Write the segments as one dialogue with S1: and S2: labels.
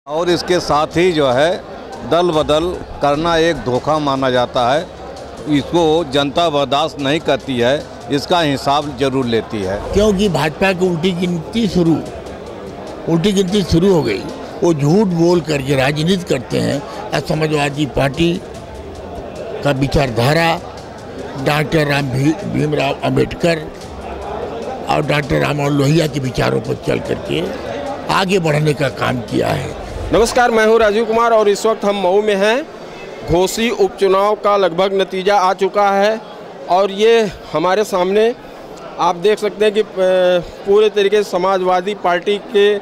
S1: और इसके साथ ही जो है दल बदल करना एक धोखा माना जाता है। इसको जनता बर्दाश्त नहीं करती है, इसका हिसाब जरूर लेती है।
S2: क्योंकि भाजपा की उल्टी गिनती शुरू हो गई। वो झूठ बोल करके राजनीति करते हैं। समाजवादी पार्टी का विचारधारा डॉक्टर भीमराव अंबेडकर और डॉक्टर राममोहन लोहिया के विचारों पर चल करके आगे बढ़ने का काम किया है।
S3: नमस्कार, मैं हूं राजीव कुमार और इस वक्त हम मऊ में हैं। घोसी उपचुनाव का लगभग नतीजा आ चुका है और ये हमारे सामने आप देख सकते हैं कि पूरे तरीके से समाजवादी पार्टी के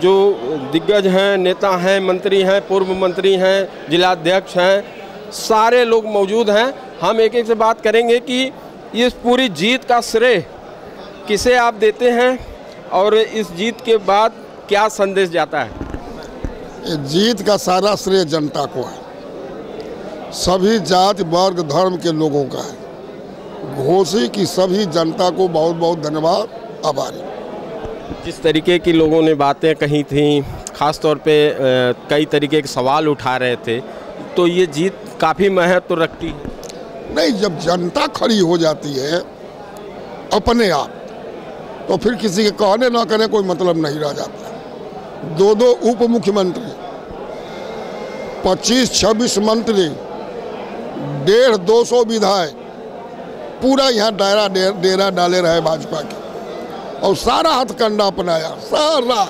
S3: जो दिग्गज हैं, नेता हैं, मंत्री हैं, पूर्व मंत्री हैं, जिलाध्यक्ष हैं, सारे लोग मौजूद हैं। हम एक एक से बात करेंगे कि इस पूरी जीत का श्रेय किसे आप देते हैं और इस जीत के बाद क्या संदेश जाता है।
S4: जीत का सारा श्रेय जनता को है, सभी जाति वर्ग धर्म के लोगों का है। घोसी की सभी जनता को बहुत बहुत धन्यवाद, आभारी।
S3: जिस तरीके की लोगों ने बातें कही थी, खास तौर पे कई तरीके के सवाल उठा रहे थे, तो ये जीत काफ़ी महत्व रखती है।
S4: नहीं, जब जनता खड़ी हो जाती है अपने आप, तो फिर किसी के कहने ना कहने कोई मतलब नहीं रह जाता। दो उप मुख्यमंत्री, 25-26 मंत्री, 150-200 विधायक, पूरा यहाँ डेरा डाले रहे भाजपा के और सारा हथकंडा अपनाया, सारा,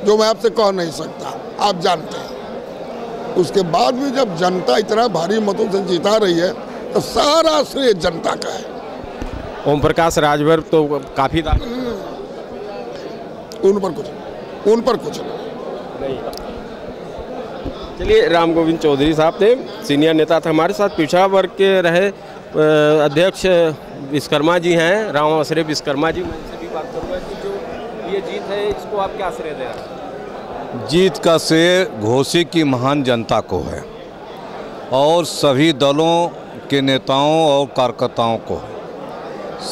S4: जो मैं आपसे कह नहीं सकता, आप जानते हैं। उसके बाद भी जब जनता इतना भारी मतों से जीता रही है तो सारा श्रेय जनता का है।
S3: ओम प्रकाश राजभर तो काफ़ी
S4: उन पर कुछ नहीं।
S3: चलिए, राम गोविंद चौधरी साहब थे, सीनियर नेता थे हमारे साथ। पिछड़ा वर्ग के रहे अध्यक्ष विश्वकर्मा जी हैं, राम आश्रय विश्वकर्मा जी। मैं इनसे भी बात करूँगा कि जो ये जीत है इसको आप क्या श्रेय दे रहे हैं।
S1: जीत का श्रेय घोसी की महान जनता को है और सभी दलों के नेताओं और कार्यकर्ताओं को।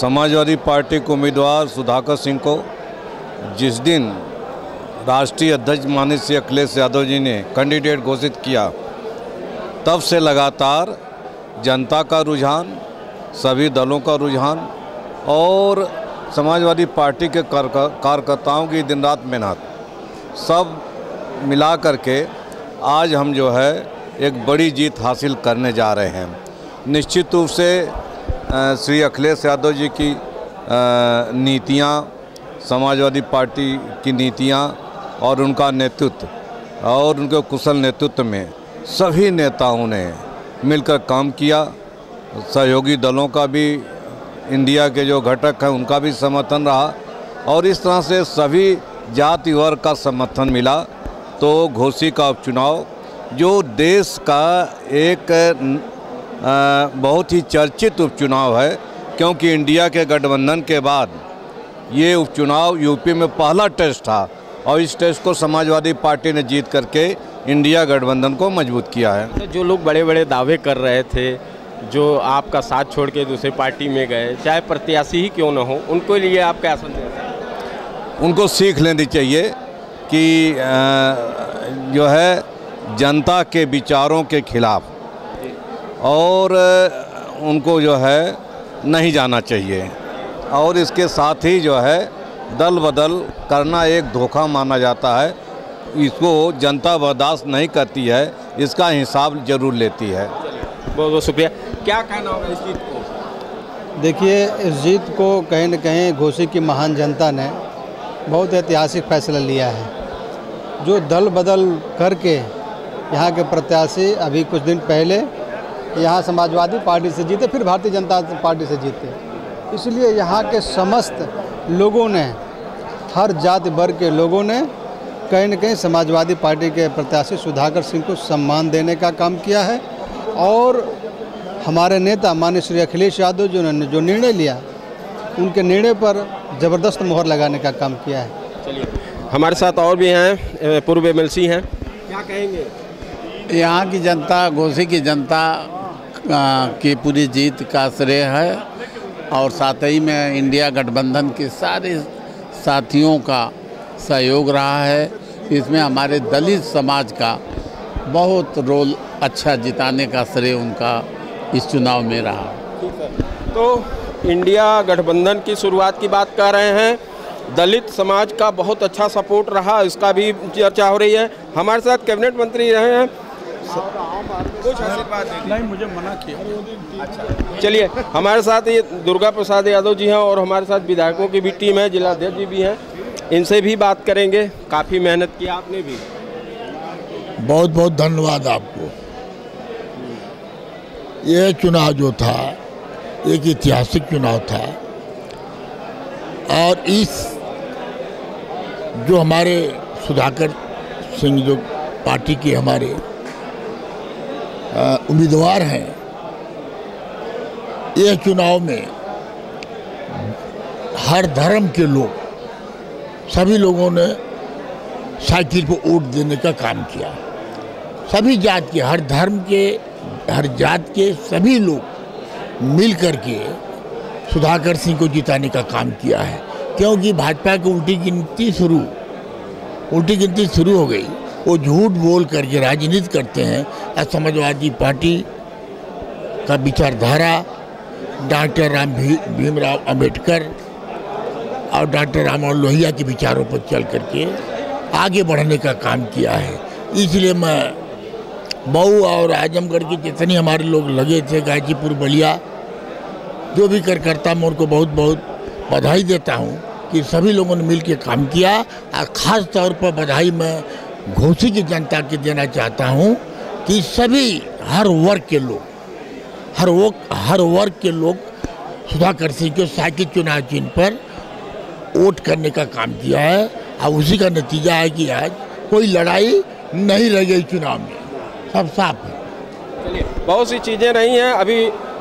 S1: समाजवादी पार्टी के उम्मीदवार सुधाकर सिंह को जिस दिन राष्ट्रीय अध्यक्ष माननीय श्री अखिलेश यादव जी ने कैंडिडेट घोषित किया, तब से लगातार जनता का रुझान, सभी दलों का रुझान और समाजवादी पार्टी के कार्यकर्ताओं की दिन रात मेहनत सब मिला करके आज हम जो है एक बड़ी जीत हासिल करने जा रहे हैं। निश्चित रूप से श्री अखिलेश यादव जी की नीतियाँ, समाजवादी पार्टी की नीतियाँ और उनका नेतृत्व और उनके कुशल नेतृत्व में सभी नेताओं ने मिलकर काम किया। सहयोगी दलों का भी, इंडिया के जो घटक हैं उनका भी समर्थन रहा और इस तरह से सभी जाति वर्ग का समर्थन मिला। तो घोसी का उपचुनाव जो देश का एक बहुत ही चर्चित उपचुनाव है, क्योंकि इंडिया के गठबंधन के बाद ये उपचुनाव यूपी में पहला टेस्ट था और इस टेस्ट को समाजवादी पार्टी ने जीत करके इंडिया गठबंधन को मजबूत किया है।
S3: तो जो लोग बड़े बड़े दावे कर रहे थे, जो आपका साथ छोड़ के दूसरी पार्टी में गए, चाहे प्रत्याशी ही क्यों न हो, उनको लिए आप क्या संदेश?
S1: उनको सीख लेनी चाहिए कि जो है जनता के विचारों के खिलाफ और उनको जो है नहीं जाना चाहिए। और इसके साथ ही जो है दल बदल करना एक धोखा माना जाता है। इसको जनता बर्दाश्त नहीं करती है, इसका हिसाब जरूर लेती है।
S3: बहुत बहुत शुक्रिया। क्या कहना होगा इस जीत को?
S5: देखिए, इस जीत को कहीं न कहीं घोसी की महान जनता ने बहुत ऐतिहासिक फैसला लिया है। जो दल बदल करके यहाँ के प्रत्याशी अभी कुछ दिन पहले यहाँ समाजवादी पार्टी से जीते, फिर भारतीय जनता पार्टी से जीते, इसलिए यहाँ के समस्त लोगों ने, हर जाति वर्ग के लोगों ने कहीं न कहीं समाजवादी पार्टी के प्रत्याशी सुधाकर सिंह को सम्मान देने का काम किया है और हमारे नेता माननीय श्री अखिलेश यादव जो निर्णय लिया, उनके निर्णय पर ज़बरदस्त मोहर लगाने का काम किया है।
S3: चलिए, हमारे साथ और भी हैं, पूर्व एमएलसी हैं, क्या कहेंगे?
S6: यहाँ की जनता, घोसी की जनता की पूरी जीत का श्रेय है और साथ ही में इंडिया गठबंधन के सारे साथियों का सहयोग रहा है। इसमें हमारे दलित समाज का बहुत रोल अच्छा जिताने का श्रेय उनका इस चुनाव में रहा।
S3: तो इंडिया गठबंधन की शुरुआत की बात कर रहे हैं, दलित समाज का बहुत अच्छा सपोर्ट रहा, इसका भी चर्चा हो रही है। हमारे साथ कैबिनेट मंत्री रहे हैं, कुछ आशीर्वाद नहीं, मुझे मना किया। अच्छा चलिए, हमारे साथ ये दुर्गा प्रसाद यादव जी हैं और हमारे साथ विधायकों की भी टीम है, जिलाध्यक्ष जी भी हैं, इनसे भी बात करेंगे। काफ़ी मेहनत की आपने भी।
S2: बहुत बहुत धन्यवाद आपको। ये चुनाव जो था एक ऐतिहासिक चुनाव था और इस जो हमारे सुधाकर सिंह जो पार्टी के हमारे उम्मीदवार हैं, यह चुनाव में हर धर्म के लोग, सभी लोगों ने साइकिल को वोट देने का काम किया। सभी जात के, हर धर्म के, हर जात के सभी लोग मिल कर के सुधाकर सिंह को जिताने का काम किया है, क्योंकि भाजपा की उल्टी गिनती शुरू हो गई। वो झूठ बोल करके राजनीति करते हैं। समाजवादी पार्टी का विचारधारा डॉक्टर भीमराव अंबेडकर और डॉक्टर राममोहन लोहिया के विचारों पर चल करके आगे बढ़ने का काम किया है। इसलिए मैं मऊ और आजमगढ़ के जितने हमारे लोग लगे थे, गाजीपुर, बलिया, जो भी कार्यकर्ता, मैं उनको बहुत बहुत बधाई देता हूँ कि सभी लोगों ने मिल के काम किया। और ख़ास तौर पर बधाई मैं घोसी की जनता के देना चाहता हूँ कि सभी हर वर्ग के लोग सुधाकर सिंह के साइकिल चुनाव चिन्ह पर वोट करने का काम किया है और उसी का नतीजा है कि आज कोई लड़ाई नहीं रह गई चुनाव में, सब साफ है।
S3: चलिए, बहुत सी चीज़ें रही हैं। अभी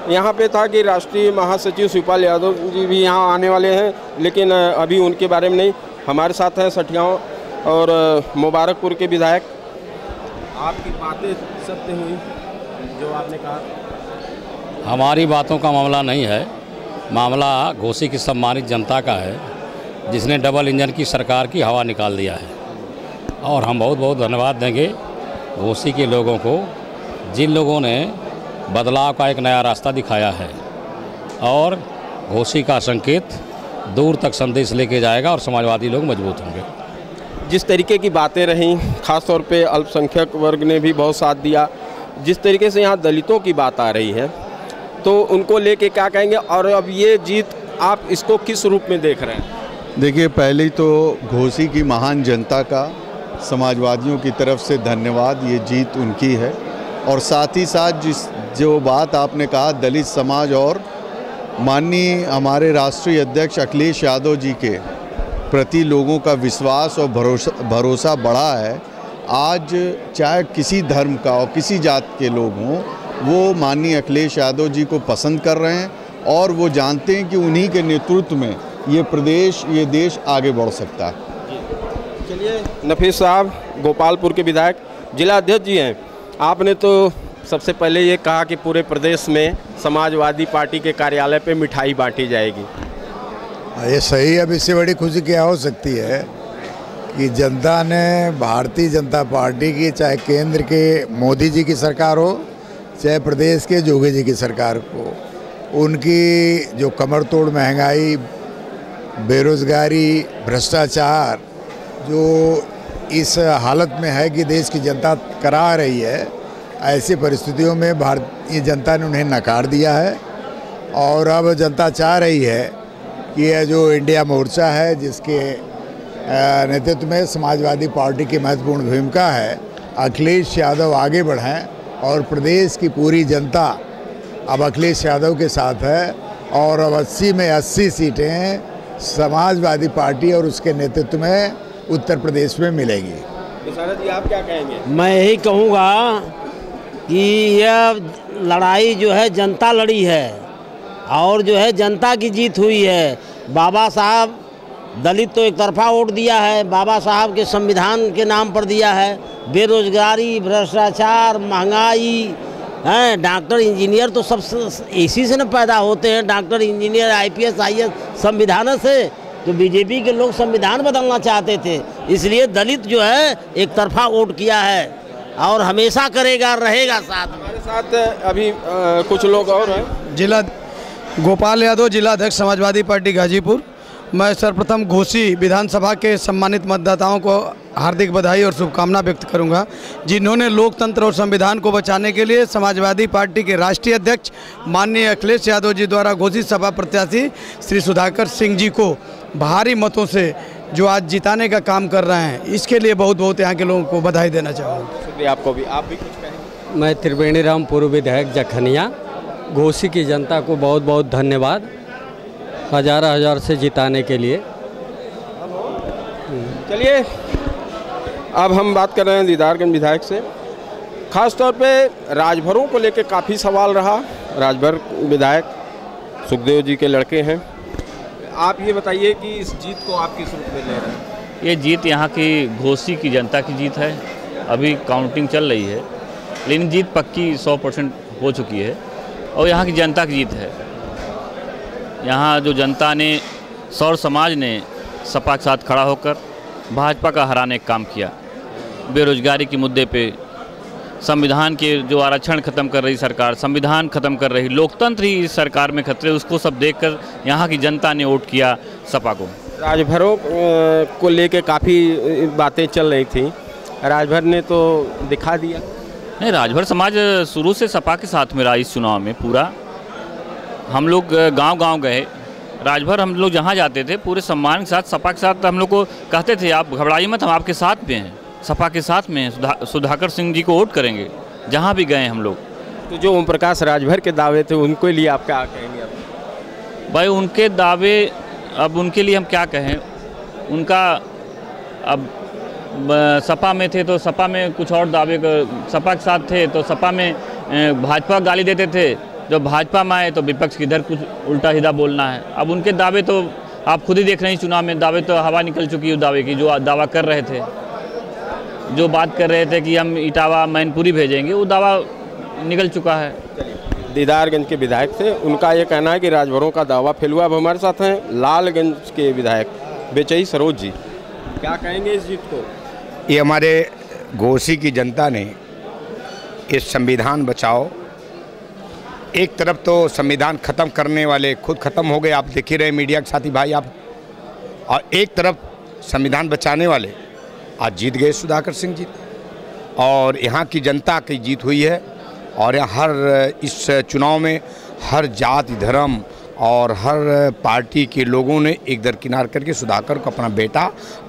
S3: यहाँ पे था कि राष्ट्रीय महासचिव शिवपाल यादव जी भी यहाँ आने वाले हैं, लेकिन अभी उनके बारे में नहीं। हमारे साथ हैं सठियाओं और मुबारकपुर के विधायक। आपकी बातें सत्य हुई जो आपने कहा?
S7: हमारी बातों का मामला नहीं है, मामला घोसी की सम्मानित जनता का है, जिसने डबल इंजन की सरकार की हवा निकाल दिया है। और हम बहुत बहुत धन्यवाद देंगे घोसी के लोगों को, जिन लोगों ने बदलाव का एक नया रास्ता दिखाया है और घोसी का संकेत दूर तक संदेश लेके जाएगा और समाजवादी लोग मजबूत होंगे।
S3: जिस तरीके की बातें रहीं, खास तौर पे अल्पसंख्यक वर्ग ने भी बहुत साथ दिया, जिस तरीके से यहाँ दलितों की बात आ रही है, तो उनको लेके क्या कहेंगे? और अब ये जीत आप इसको किस रूप में देख रहे हैं?
S8: देखिए, पहले तो घोसी की महान जनता का समाजवादियों की तरफ से धन्यवाद, ये जीत उनकी है। और साथ ही साथ जो बात आपने कहा दलित समाज और माननीय हमारे राष्ट्रीय अध्यक्ष अखिलेश यादव जी के प्रति लोगों का विश्वास और भरोसा बढ़ा है। आज चाहे किसी धर्म का और किसी जात के लोग हों, वो माननीय अखिलेश यादव जी को पसंद कर रहे हैं और वो जानते हैं कि उन्हीं के नेतृत्व में ये प्रदेश, ये देश आगे बढ़ सकता है।
S3: चलिए, नफीस साहब गोपालपुर के विधायक, जिला अध्यक्ष जी हैं, आपने तो सबसे पहले ये कहा कि पूरे प्रदेश में समाजवादी पार्टी के कार्यालय पे मिठाई बांटी जाएगी।
S9: ये सही, अब इससे बड़ी खुशी क्या हो सकती है कि जनता ने भारतीय जनता पार्टी की, चाहे केंद्र के मोदी जी की सरकार हो, चाहे प्रदेश के जोगी जी की सरकार को, उनकी जो कमर तोड़ महंगाई, बेरोजगारी, भ्रष्टाचार जो इस हालत में है कि देश की जनता करा रही है, ऐसी परिस्थितियों में भारतीय जनता ने उन्हें नकार दिया है। और अब जनता चाह रही है कि यह जो इंडिया मोर्चा है, जिसके नेतृत्व में समाजवादी पार्टी की महत्वपूर्ण भूमिका है, अखिलेश यादव आगे बढ़ें और प्रदेश की पूरी जनता अब अखिलेश यादव के साथ है और अब 80 में 80 सीटें समाजवादी पार्टी और उसके नेतृत्व में उत्तर प्रदेश में मिलेगी।
S3: जी, आप क्या कहेंगे?
S10: मैं यही कहूँगा कि यह लड़ाई जो है जनता लड़ी है और जो है जनता की जीत हुई है। बाबा साहब, दलित तो एक तरफा वोट दिया है, बाबा साहब के संविधान के नाम पर दिया है। बेरोजगारी, भ्रष्टाचार, महंगाई हैं, डॉक्टर इंजीनियर तो सब इसी से न पैदा होते हैं। डॉक्टर इंजीनियर, IPS IAS संविधान से तो बीजेपी के लोग संविधान बदलना चाहते थे, इसलिए दलित जो है एक तरफा वोट किया है और हमेशा करेगा, रहेगा साथ में।
S3: हमारे साथ अभी कुछ लोग और हैं।
S5: जिला गोपाल यादव, जिला अध्यक्ष समाजवादी पार्टी गाजीपुर। मैं सर्वप्रथम घोसी विधानसभा के सम्मानित मतदाताओं को हार्दिक बधाई और शुभकामना व्यक्त करूंगा, जिन्होंने लोकतंत्र और संविधान को बचाने के लिए समाजवादी पार्टी के राष्ट्रीय अध्यक्ष माननीय अखिलेश यादव जी द्वारा घोषित सपा प्रत्याशी श्री सुधाकर सिंह जी को भारी मतों से जो आज जिताने का काम कर रहे हैं, इसके लिए बहुत बहुत यहाँ के लोगों को बधाई देना चाहूँगा।
S3: शुक्रिया आपको भी। आप भी कुछ कहेंगे?
S11: मैं त्रिवेणी राम पूर्व विधायक जखनिया। घोसी की जनता को बहुत बहुत धन्यवाद हजार से जिताने के लिए।
S3: चलिए अब हम बात कर रहे हैं दीदारगंज विधायक से। खास तौर पे राजभरों को लेकर काफ़ी सवाल रहा। राजभर विधायक सुखदेव जी के लड़के हैं। आप ये बताइए कि इस जीत को आप किस रूप में ले रहे हैं?
S12: ये जीत यहाँ की घोसी की जनता की जीत है। अभी काउंटिंग चल रही है, लेकिन जीत पक्की 100% हो चुकी है और यहाँ की जनता की जीत है। यहाँ जो जनता ने, सौर समाज ने सपा के साथ खड़ा होकर भाजपा का हराने का काम किया। बेरोजगारी के मुद्दे पे, संविधान के जो आरक्षण खत्म कर रही सरकार, संविधान खत्म कर रही, लोकतंत्र ही इस सरकार में खतरे, उसको सब देखकर यहाँ की जनता ने वोट किया सपा को।
S3: राजभरों को लेके काफ़ी बातें चल रही थी, राजभर ने तो दिखा दिया।
S12: नहीं, राजभर समाज शुरू से सपा के साथ में रहा। इस चुनाव में पूरा हम लोग गांव-गांव गए, राजभर हम लोग जहां जाते थे पूरे सम्मान के साथ, सपा के साथ हम लोग को कहते थे आप घबराइए मत, हम आपके साथ में हैं, सपा के साथ में हैं, सुधाकर सिंह जी को वोट करेंगे जहां भी गए हम लोग।
S3: तो जो ओम प्रकाश राजभर के दावे थे उनके लिए आप क्या कहेंगे?
S12: भाई उनके दावे, अब उनके लिए हम क्या कहें, उनका अब सपा में थे तो सपा में कुछ और दावे, सपा के साथ थे तो सपा में भाजपा गाली देते थे, जब भाजपा में आए तो विपक्ष की इधर कुछ उल्टा सीधा बोलना है। अब उनके दावे तो आप खुद ही देख रहे हैं, चुनाव में दावे तो हवा निकल चुकी है दावे की। जो दावा कर रहे थे, जो बात कर रहे थे कि हम इटावा मैनपुरी भेजेंगे, वो दावा निकल चुका है।
S3: दीदारगंज के विधायक थे, उनका ये कहना है कि राजभरों का दावा फेल हुआ। अब हमारे साथ हैं लालगंज के विधायक बेचई सरोज जी। क्या कहेंगे इस जीत को?
S13: ये हमारे घोसी की जनता ने इस संविधान बचाओ, एक तरफ तो संविधान ख़त्म करने वाले खुद ख़त्म हो गए, आप देख ही रहे मीडिया के साथी भाई आप, और एक तरफ संविधान बचाने वाले आज जीत गए सुधाकर सिंह जी, और यहाँ की जनता की जीत हुई है। और यहाँ हर इस चुनाव में हर जाति धर्म और हर पार्टी के लोगों ने एक दरकिनार करके सुधाकर को अपना बेटा,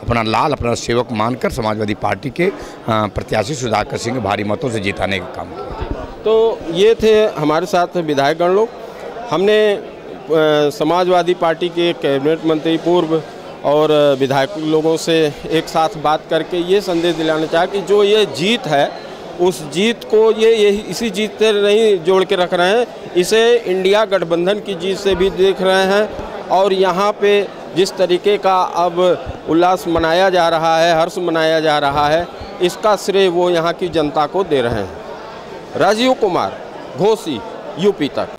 S13: अपना लाल, अपना सेवक मानकर समाजवादी पार्टी के प्रत्याशी सुधाकर सिंह भारी मतों से जिताने का काम किया।
S3: तो ये थे हमारे साथ विधायकगण लोग। हमने समाजवादी पार्टी के कैबिनेट मंत्री पूर्व और विधायक लोगों से एक साथ बात करके ये संदेश दिलाना चाहा कि जो ये जीत है, उस जीत को ये इसी जीत से नहीं जोड़ के रख रहे हैं, इसे इंडिया गठबंधन की जीत से भी देख रहे हैं। और यहाँ पे जिस तरीके का अब उल्लास मनाया जा रहा है, हर्ष मनाया जा रहा है, इसका श्रेय वो यहाँ की जनता को दे रहे हैं। राजीव कुमार, घोसी, यूपी तक।